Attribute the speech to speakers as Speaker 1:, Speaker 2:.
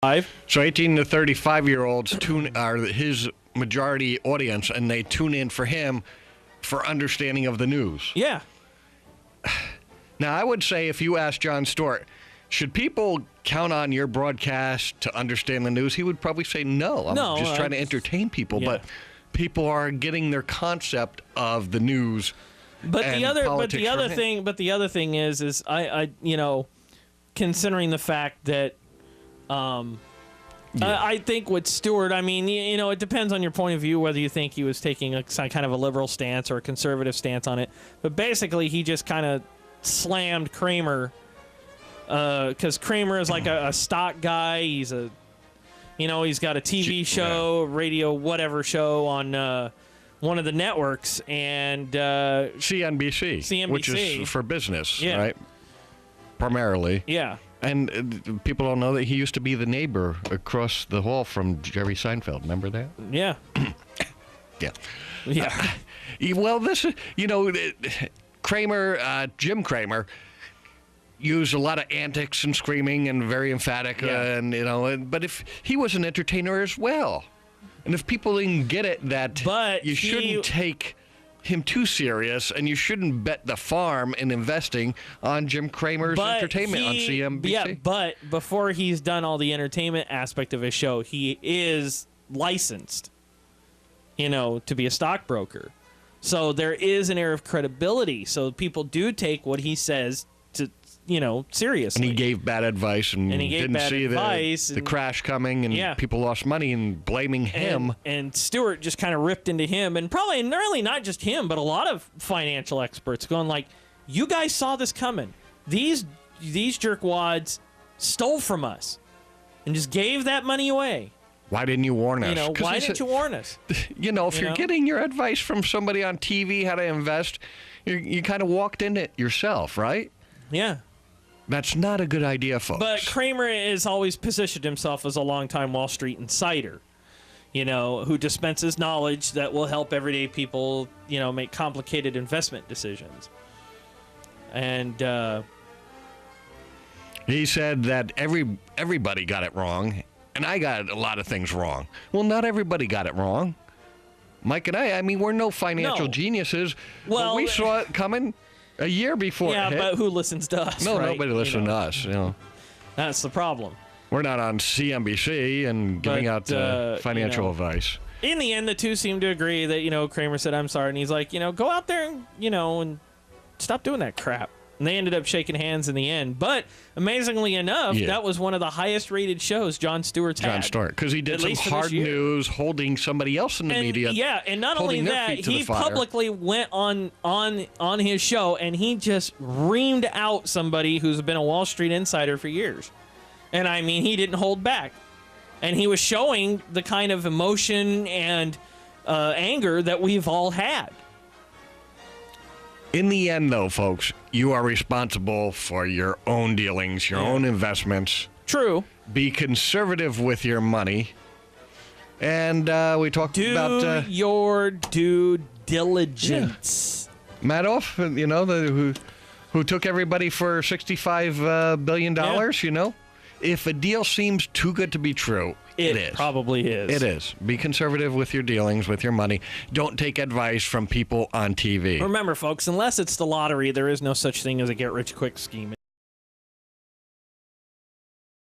Speaker 1: So 18 to 35-year-olds are his majority audience, and they tune in for him for understanding of the news.
Speaker 2: Yeah.
Speaker 1: Now, I would say if you ask Jon Stewart, should people count on your broadcast to understand the news? He would probably say no. I'm just trying to entertain people. Yeah. But people are getting their concept of the news.
Speaker 2: But the other thing is I considering the fact that I think with Stewart, I mean, it depends on your point of view whether you think he was taking some kind of a liberal stance or a conservative stance on it. But basically, he just kind of slammed Kramer because Kramer is like a stock guy. He's he's got a TV show, radio, whatever show on one of the networks, and
Speaker 1: CNBC, which is for business, right? Primarily.
Speaker 2: Yeah.
Speaker 1: And people don't know that he used to be the neighbor across the hall from Jerry Seinfeld. Remember that?
Speaker 2: Yeah.
Speaker 1: Yeah.
Speaker 2: Yeah.
Speaker 1: Well, this is, Kramer, Jim Kramer, used a lot of antics and screaming and very emphatic, but if he was an entertainer as well, and if people didn't get it that you shouldn't take him too serious, and you shouldn't bet the farm in investing on Jim Kramer's entertainment on CNBC.
Speaker 2: Yeah, but before he's done all the entertainment aspect of his show, he is licensed, to be a stockbroker. So there is an air of credibility. So people do take what he says to, seriously.
Speaker 1: And he gave bad advice and didn't see the crash coming, and people lost money and blaming him.
Speaker 2: And Stewart just kind of ripped into him, and probably really not just him, but a lot of financial experts going like, you guys saw this coming. These jerkwads stole from us and just gave that money away.
Speaker 1: Why didn't you warn us?
Speaker 2: Why didn't you warn us?
Speaker 1: If you're getting your advice from somebody on TV how to invest, you kind of walked in it yourself, right?
Speaker 2: Yeah.
Speaker 1: That's not a good idea, folks.
Speaker 2: But Kramer has always positioned himself as a longtime Wall Street insider, who dispenses knowledge that will help everyday people, make complicated investment decisions. And
Speaker 1: he said that everybody got it wrong, and I got a lot of things wrong. Well, not everybody got it wrong. Mike and I mean, we're no financial geniuses. Well, we saw it coming a year before it hit.
Speaker 2: But who listens to us?
Speaker 1: No,
Speaker 2: right?
Speaker 1: Nobody listens to us.
Speaker 2: That's the problem.
Speaker 1: We're not on CNBC and giving out financial advice.
Speaker 2: In the end, the two seem to agree that Kramer said, "I'm sorry," and he's like, go out there and and stop doing that crap. And they ended up shaking hands in the end. But amazingly enough, that was one of the highest rated shows Jon Stewart's had.
Speaker 1: Jon Stewart, because he did some hard news holding somebody else in the media.
Speaker 2: Yeah, and not only that, he publicly went on his show and he just reamed out somebody who's been a Wall Street insider for years. And I mean, he didn't hold back. And he was showing the kind of emotion and anger that we've all had.
Speaker 1: In the end, though, folks, you are responsible for your own dealings, your own investments.
Speaker 2: True.
Speaker 1: Be conservative with your money. And we talked about...
Speaker 2: your due diligence.
Speaker 1: Yeah. Madoff, who took everybody for $65 billion, If a deal seems too good to be true, it is.
Speaker 2: Probably is.
Speaker 1: It is. Be conservative with your dealings, with your money. Don't take advice from people on TV.
Speaker 2: Remember, folks, unless it's the lottery, there is no such thing as a get-rich-quick scheme.